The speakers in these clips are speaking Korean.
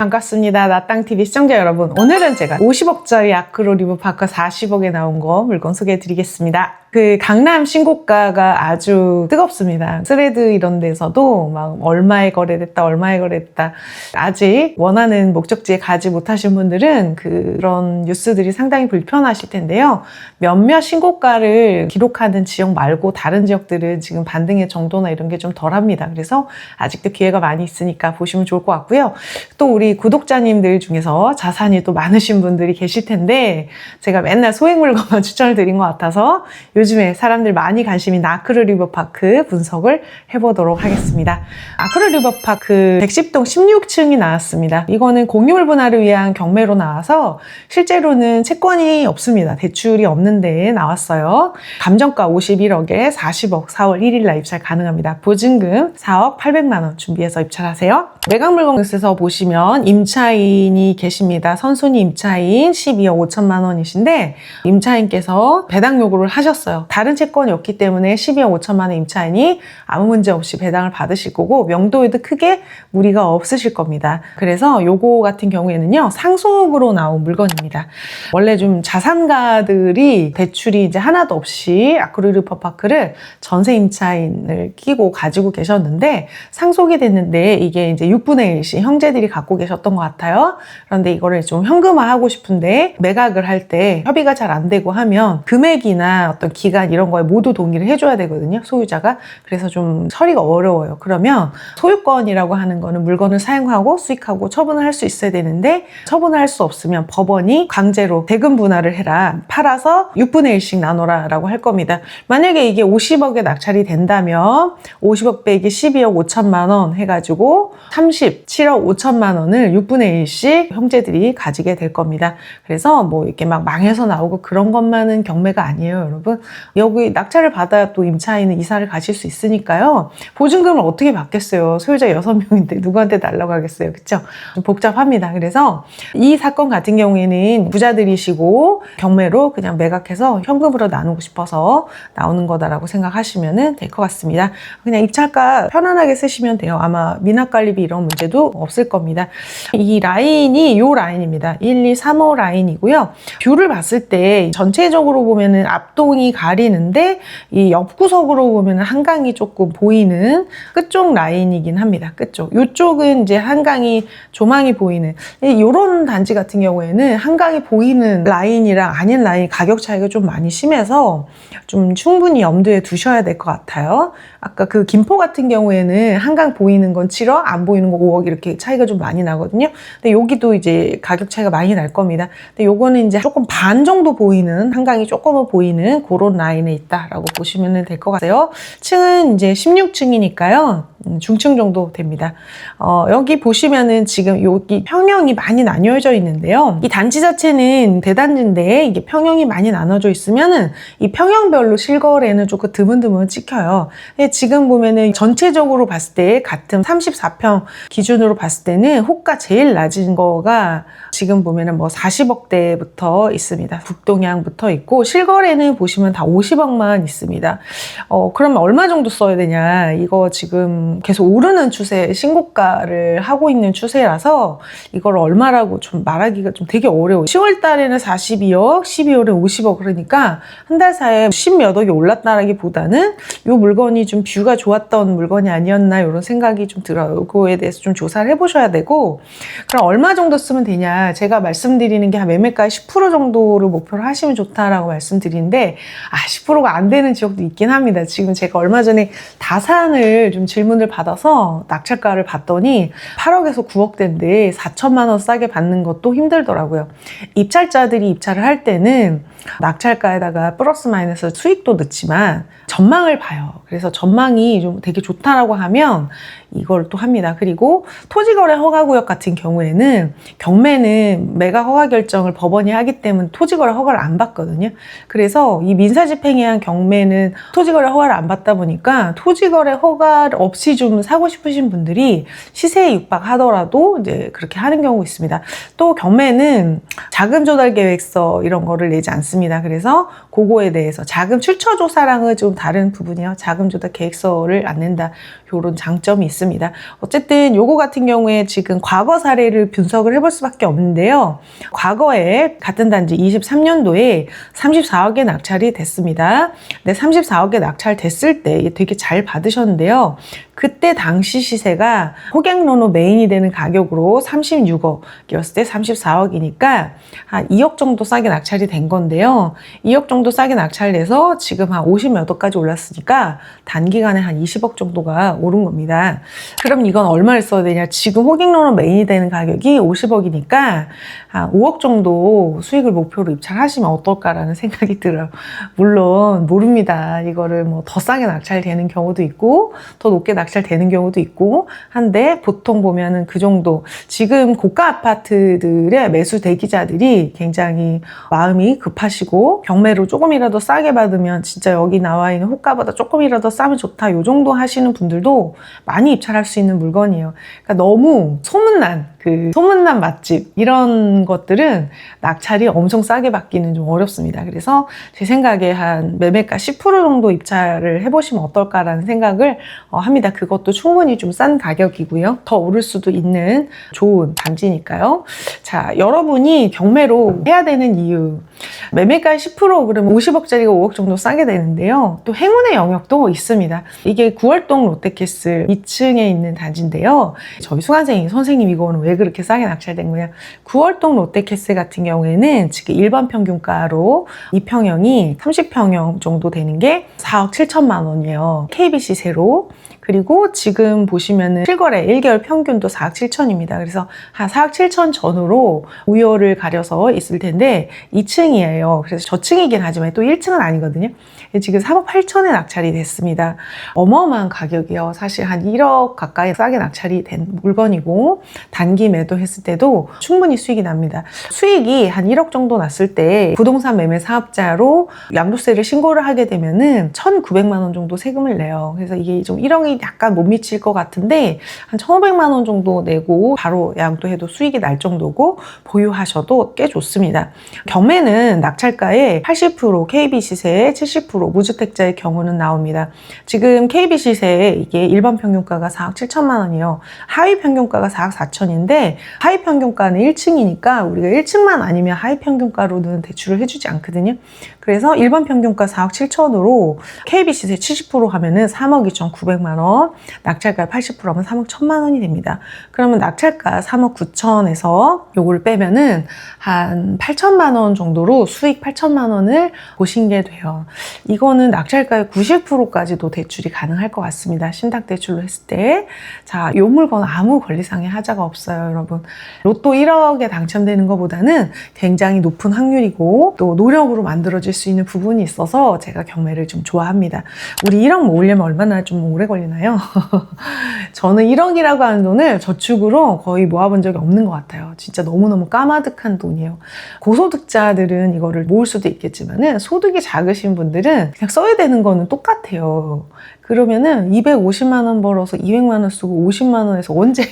반갑습니다. 나땅TV 시청자 여러분, 오늘은 제가 50억짜리 아크로 리버파크 40억에 나온 거 물건 소개해 드리겠습니다. 그 강남 신고가가 아주 뜨겁습니다. 스레드 이런 데서도 막 얼마에 거래됐다 아직 원하는 목적지에 가지 못하신 분들은 그런 뉴스들이 상당히 불편하실 텐데요. 몇몇 신고가를 기록하는 지역 말고 다른 지역들은 지금 반등의 정도나 이런 게 좀 덜합니다. 그래서 아직도 기회가 많이 있으니까 보시면 좋을 것 같고요. 또 우리 구독자님들 중에서 자산이 또 많으신 분들이 계실 텐데 제가 맨날 소액 물건만 추천을 드린 것 같아서 요즘에 사람들 많이 관심 있는 아크로 리버파크 분석을 해보도록 하겠습니다. 아크로 리버파크 110동 16층이 나왔습니다. 이거는 공유물 분할을 위한 경매로 나와서 실제로는 채권이 없습니다. 대출이 없는데 나왔어요. 감정가 51억에 40억 4월 1일 날 입찰 가능합니다. 보증금 4억 800만 원 준비해서 입찰하세요. 매각 물건에서 보시면 임차인이 계십니다. 선순위 임차인 12억 5천만 원이신데 임차인께서 배당 요구를 하셨어요. 다른 채권이 없기 때문에 12억 5천만 원 임차인이 아무 문제 없이 배당을 받으실 거고 명도에도 크게 무리가 없으실 겁니다. 그래서 요거 같은 경우에는요, 상속으로 나온 물건입니다. 원래 좀 자산가들이 대출이 이제 하나도 없이 아크로 리버파크를 전세 임차인을 끼고 가지고 계셨는데 상속이 됐는데 이게 이제 6분의 1씩 형제들이 갖고 계셨던 것 같아요. 그런데 이거를 좀 현금화하고 싶은데 매각을 할 때 협의가 잘 안 되고 하면 금액이나 어떤 기간 이런 거에 모두 동의를 해줘야 되거든요, 소유자가. 그래서 좀 처리가 어려워요. 그러면 소유권이라고 하는 거는 물건을 사용하고 수익하고 처분을 할 수 있어야 되는데 처분을 할 수 없으면 법원이 강제로 대금 분할을 해라, 팔아서 6분의 1씩 나눠라 라고 할 겁니다. 만약에 이게 50억에 낙찰이 된다면 50억 빼기 12억 5천만 원 해가지고 37억 5천만 원을 6분의 1씩 형제들이 가지게 될 겁니다. 그래서 뭐 이렇게 막 망해서 나오고 그런 것만은 경매가 아니에요, 여러분. 여기 낙찰을 받아 또 임차인은 이사를 가실 수 있으니까요. 보증금을 어떻게 받겠어요? 소유자 6명인데 누구한테 달라고 하겠어요, 그쵸? 좀 복잡합니다. 그래서 이 사건 같은 경우에는 부자들이시고 경매로 그냥 매각해서 현금으로 나누고 싶어서 나오는 거다라고 생각하시면 될 것 같습니다. 그냥 입찰가 편안하게 쓰시면 돼요. 아마 미납관리비 이런 문제도 없을 겁니다. 이 라인이 요 라인입니다. 1, 2, 3호 라인이고요. 뷰를 봤을 때 전체적으로 보면은 앞동이 가리는데 이 옆구석으로 보면은 한강이 조금 보이는 끝쪽 라인이긴 합니다. 끝쪽. 요쪽은 이제 한강이 조망이 보이는 요런 단지 같은 경우에는 한강이 보이는 라인이랑 아닌 라인 가격 차이가 좀 많이 심해서 좀 충분히 염두에 두셔야 될 것 같아요. 아까 그 김포 같은 경우에는 한강 보이는 건 7억, 안 보이는 건 5억 이렇게 차이가 좀 많이 나거든요. 근데 여기도 이제 가격 차이가 많이 날 겁니다. 근데 요거는 이제 조금 반 정도 보이는, 한강이 조금은 보이는 그런 라인에 있다라고 보시면 될 것 같아요. 층은 이제 16층이니까요. 중층 정도 됩니다. 여기 보시면은 지금 여기 평형이 많이 나뉘어져 있는데요. 이 단지 자체는 대단지인데 이게 평형이 많이 나눠져 있으면은 이 평형별로 실거래는 조금 드문드문 찍혀요. 근데 지금 보면은 전체적으로 봤을 때 같은 34평 기준으로 봤을 때는 호가 제일 낮은 거가 지금 보면은 뭐 40억대부터 있습니다. 북동향부터 있고 실거래는 보시면 다 50억만 있습니다. 그러면 얼마 정도 써야 되냐? 이거 지금 계속 오르는 추세, 신고가를 하고 있는 추세라서 이걸 얼마라고 좀 말하기가 좀 되게 어려워요. 10월 달에는 42억, 12월에 50억 그러니까 한 달 사이에 10몇 억이 올랐다라기보다는 이 물건이 좀 뷰가 좋았던 물건이 아니었나 이런 생각이 좀 들어요. 그거에 대해서 좀 조사를 해보셔야 되고, 그럼 얼마 정도 쓰면 되냐? 제가 말씀드리는 게 한 매매가 10% 정도를 목표로 하시면 좋다라고 말씀드리는데 10%가 안 되는 지역도 있긴 합니다. 지금 제가 얼마 전에 다산을 좀 질문을 받아서 낙찰가를 봤더니 8억에서 9억대인데 4천만 원 싸게 받는 것도 힘들더라고요. 입찰자들이 입찰을 할 때는 낙찰가에다가 플러스 마이너스 수익도 넣지만 전망을 봐요. 그래서 전망이 좀 되게 좋다라고 하면 이걸 또 합니다. 그리고 토지거래 허가구역 같은 경우에는 경매는 매각 허가 결정을 법원이 하기 때문에 토지거래 허가를 안 받거든요. 그래서 이 민사집행에 의한 경매는 토지거래 허가를 안 받다 보니까 토지거래 허가 없이 같이 좀 사고 싶으신 분들이 시세에 육박하더라도 이제 그렇게 하는 경우가 있습니다. 또 경매는 자금 조달 계획서 이런 거를 내지 않습니다. 그래서 그거에 대해서 자금 출처 조사랑은 좀 다른 부분이요. 자금 조달 계획서를 안 낸다. 이런 장점이 있습니다. 어쨌든 요거 같은 경우에 지금 과거 사례를 분석을 해볼 수밖에 없는데요. 과거에 같은 단지 23년도에 34억에 낙찰이 됐습니다. 근데 34억에 낙찰됐을 때 되게 잘 받으셨는데요. 그때 당시 시세가 호갱노노 메인이 되는 가격으로 36억이었을 때 34억이니까 한 2억 정도 싸게 낙찰이 된 건데요. 2억 정도 싸게 낙찰돼서 지금 한 50몇 억까지 올랐으니까 단기간에 한 20억 정도가 오른 겁니다. 그럼 이건 얼마를 써야 되냐? 지금 호갱노노 메인이 되는 가격이 50억이니까 한 5억 정도 수익을 목표로 입찰하시면 어떨까라는 생각이 들어요. 물론 모릅니다. 이거를 뭐 더 싸게 낙찰되는 경우도 있고 더 높게 낙찰되는 경우도 있고 한데 보통 보면은 그 정도 지금 고가 아파트들의 매수 대기자들이 굉장히 마음이 급하시고 경매로 조금이라도 싸게 받으면 진짜 여기 나와 있는 호가보다 조금이라도 싸면 좋다 요 정도 하시는 분들도 많이 입찰할 수 있는 물건이에요. 그러니까 너무 소문난 맛집 이런 것들은 낙찰이 엄청 싸게 받기는 좀 어렵습니다. 그래서 제 생각에 한 매매가 10% 정도 입찰을 해보시면 어떨까라는 생각을 합니다. 그것도 충분히 좀 싼 가격이고요. 더 오를 수도 있는 좋은 단지니까요. 자, 여러분이 경매로 해야 되는 이유. 매매가 10% 그러면 50억짜리가 5억 정도 싸게 되는데요. 또 행운의 영역도 있습니다. 이게 구월동 롯데캐슬 2층에 있는 단지인데요. 저희 수강생이 선생님 이거는 왜 그렇게 싸게 낙찰된 거냐. 구월동 롯데캐슬 같은 경우에는 지금 일반 평균가로 2평형이 30평형 정도 되는 게 4억 7천만 원이에요. KBC 세로. 그리고 지금 보시면은 실거래 1개월 평균도 4억 7천입니다. 그래서 한 4억 7천 전후로 우열을 가려서 있을 텐데 2층이에요. 그래서 저층이긴 하지만 또 1층은 아니거든요. 지금 3억 8천에 낙찰이 됐습니다. 어마어마한 가격이요. 사실 한 1억 가까이 싸게 낙찰이 된 물건이고 단기 매도했을 때도 충분히 수익이 납니다. 수익이 한 1억 정도 났을 때 부동산 매매 사업자로 양도세를 신고를 하게 되면은 1,900만 원 정도 세금을 내요. 그래서 이게 좀 1억이 약간 못 미칠 것 같은데 한 1,500만 원 정도 내고 바로 양도해도 수익이 날 정도고 보유하셔도 꽤 좋습니다. 경매는 낙찰가의 80% KB 시세에 70% 무주택자의 경우는 나옵니다. 지금 KB 시세에 이게 일반 평균가가 4억 7천만 원이요. 하위 평균가가 4억 4천인데 하위 평균가는 1층이니까 우리가 1층만 아니면 하위 평균가로는 대출을 해주지 않거든요. 그래서 일반 평균가 4억 7천으로 KB 시세 70% 하면은 3억 2,900만 원, 낙찰가 80% 하면 3억 1천만 원이 됩니다. 그러면 낙찰가 3억 9천에서 요거를 빼면은 한 8천만 원 정도로 수익 8천만 원을 보신 게 돼요. 이거는 낙찰가의 90%까지도 대출이 가능할 것 같습니다. 신탁 대출로 했을 때. 자, 요 물건 아무 권리상의 하자가 없어요, 여러분. 로또 1억에 당첨되는 것보다는 굉장히 높은 확률이고 또 노력으로 만들어질 수 있는 부분이 있어서 제가 경매를 좀 좋아합니다. 우리 1억 모으려면 얼마나 좀 오래 걸리나요? 저는 1억이라고 하는 돈을 저축으로 거의 모아본 적이 없는 것 같아요. 진짜 너무너무 까마득한 돈이에요. 고소득자들은 이거를 모을 수도 있겠지만은 소득이 작으신 분들은 그냥 써야 되는 거는 똑같아요. 그러면은 250만 원 벌어서 200만 원 쓰고 50만 원에서 언제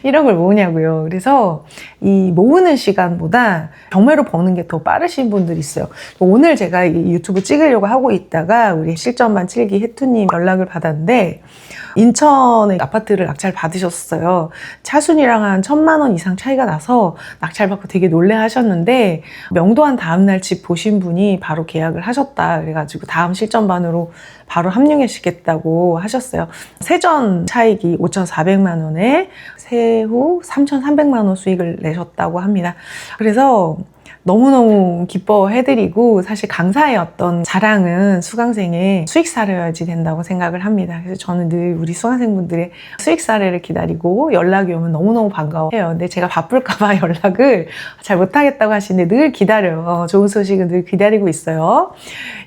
1억을 모으냐고요. 그래서 이 모으는 시간보다 경매로 버는 게 더 빠르신 분들이 있어요. 오늘 제가 이 유튜브 찍으려고 하고 있다가 우리 실전반 7기 혜투님 연락을 받았는데 인천에 아파트를 낙찰 받으셨어요. 차순위랑 한 1,000만 원 이상 차이가 나서 낙찰 받고 되게 놀래 하셨는데 명도한 다음날 집 보신 분이 바로 계약을 하셨다. 그래가지고 다음 실전반으로 바로 합류하시겠다고 하셨어요. 세전 차익이 5,400만 원에 세후 3,300만 원 수익을 내셨다고 합니다. 그래서 너무너무 기뻐해드리고 사실 강사의 어떤 자랑은 수강생의 수익 사례여야지 된다고 생각을 합니다. 그래서 저는 늘 우리 수강생분들의 수익 사례를 기다리고 연락이 오면 너무너무 반가워해요. 근데 제가 바쁠까봐 연락을 잘 못하겠다고 하시는데 늘 기다려요. 좋은 소식은 늘 기다리고 있어요.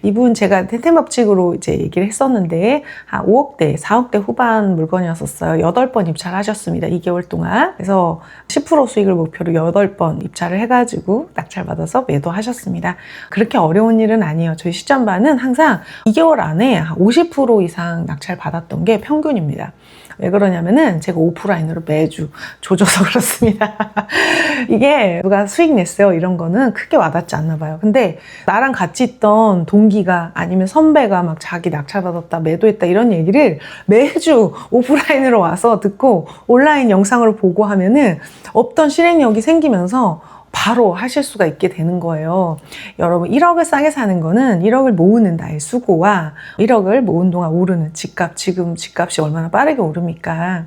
이분 제가 텐텐법칙으로 이제 얘기를 했었는데 한 5억대, 4억대 후반 물건이었었어요. 8번 입찰하셨습니다. 2개월 동안. 그래서 10% 수익을 목표로 8번 입찰을 해가지고 낙찰 받아서 매도하셨습니다. 그렇게 어려운 일은 아니에요. 저희 시전반은 항상 2개월 안에 50% 이상 낙찰 받았던 게 평균입니다. 왜 그러냐면은 제가 오프라인으로 매주 조져서 그렇습니다. 이게 누가 수익 냈어요 이런 거는 크게 와닿지 않나 봐요. 근데 나랑 같이 있던 동기가 아니면 선배가 막 자기 낙찰받았다 매도했다 이런 얘기를 매주 오프라인으로 와서 듣고 온라인 영상으로 보고 하면은 없던 실행력이 생기면서 바로 하실 수가 있게 되는 거예요. 여러분 1억을 싸게 사는 거는 1억을 모으는 나의 수고와 1억을 모은 동안 오르는 집값, 지금 집값이 얼마나 빠르게 오릅니까?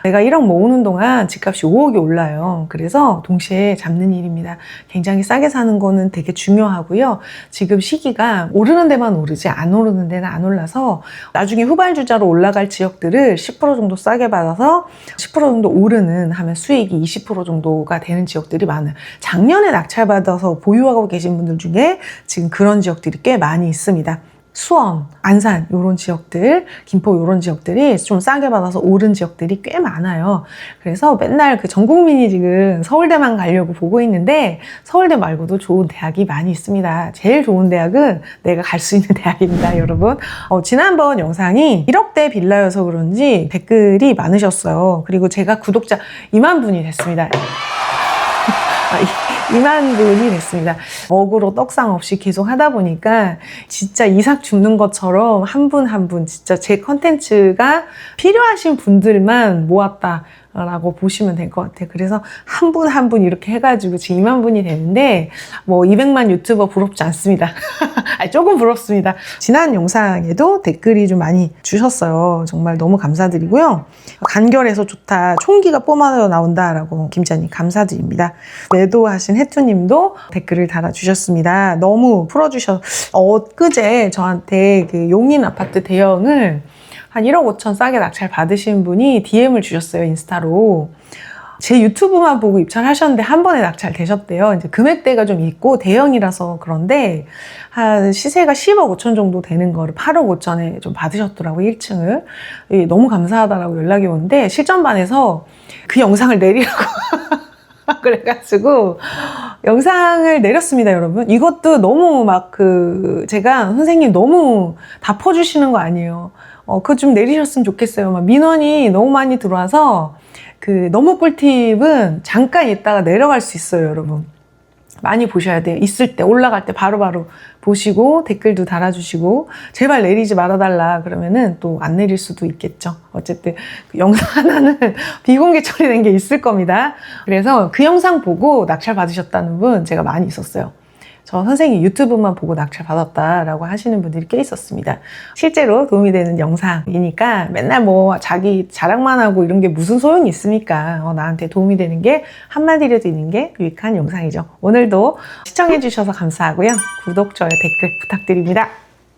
내가 1억 모으는 동안 집값이 5억이 올라요. 그래서 동시에 잡는 일입니다. 굉장히 싸게 사는 거는 되게 중요하고요. 지금 시기가 오르는 데만 오르지 안 오르는 데는 안 올라서 나중에 후발주자로 올라갈 지역들을 10% 정도 싸게 받아서 10% 정도 오르는 하면 수익이 20% 정도가 되는 지역들이 많아요. 작년에 낙찰받아서 보유하고 계신 분들 중에 지금 그런 지역들이 꽤 많이 있습니다. 수원, 안산 이런 지역들, 김포 이런 지역들이 좀 싸게 받아서 오른 지역들이 꽤 많아요. 그래서 맨날 그 전 국민이 지금 서울대만 가려고 보고 있는데 서울대 말고도 좋은 대학이 많이 있습니다. 제일 좋은 대학은 내가 갈 수 있는 대학입니다, 여러분. 지난번 영상이 1억대 빌라여서 그런지 댓글이 많으셨어요. 그리고 제가 구독자 2만 분이 됐습니다. 2만 분이 됐습니다. 억으로 떡상 없이 계속 하다 보니까 진짜 이삭 줍는 것처럼 한 분 한 분 진짜 제 컨텐츠가 필요하신 분들만 모았다. 라고 보시면 될 것 같아요. 그래서 한 분 한 분 이렇게 해가지고 지금 2만 분이 되는데 뭐 200만 유튜버 부럽지 않습니다. 아니, 조금 부럽습니다. 지난 영상에도 댓글이 좀 많이 주셨어요. 정말 너무 감사드리고요. 간결해서 좋다. 총기가 뿜어져 나온다라고 김자님 감사드립니다. 매도하신 해투님도 댓글을 달아주셨습니다. 너무 풀어주셔서 엊그제 저한테 그 용인 아파트 대형을 한 1억 5천 싸게 낙찰 받으신 분이 DM을 주셨어요, 인스타로. 제 유튜브만 보고 입찰하셨는데 한 번에 낙찰 되셨대요. 이제 금액대가 좀 있고 대형이라서 그런데 한 시세가 10억 5천 정도 되는 거를 8억 5천에 좀 받으셨더라고요, 1층을. 너무 감사하다라고 연락이 오는데 실전반에서 그 영상을 내리라고 그래가지고 영상을 내렸습니다, 여러분. 이것도 너무 막 제가 선생님 너무 다 퍼주시는 거 아니에요. 그거 좀 내리셨으면 좋겠어요. 막 민원이 너무 많이 들어와서 너무 꿀팁은 잠깐 있다가 내려갈 수 있어요, 여러분. 많이 보셔야 돼요. 있을 때, 올라갈 때 바로바로 보시고 댓글도 달아주시고 제발 내리지 말아달라 그러면은 또 안 내릴 수도 있겠죠. 어쨌든 그 영상 하나는 비공개 처리된 게 있을 겁니다. 그래서 그 영상 보고 낙찰 받으셨다는 분 제가 많이 있었어요. 저 선생님 유튜브만 보고 낙찰 받았다라고 하시는 분들이 꽤 있었습니다. 실제로 도움이 되는 영상이니까 맨날 뭐 자기 자랑만 하고 이런 게 무슨 소용이 있습니까? 나한테 도움이 되는 게 한마디라도 있는 게 유익한 영상이죠. 오늘도 시청해 주셔서 감사하고요. 구독, 좋아요, 댓글 부탁드립니다.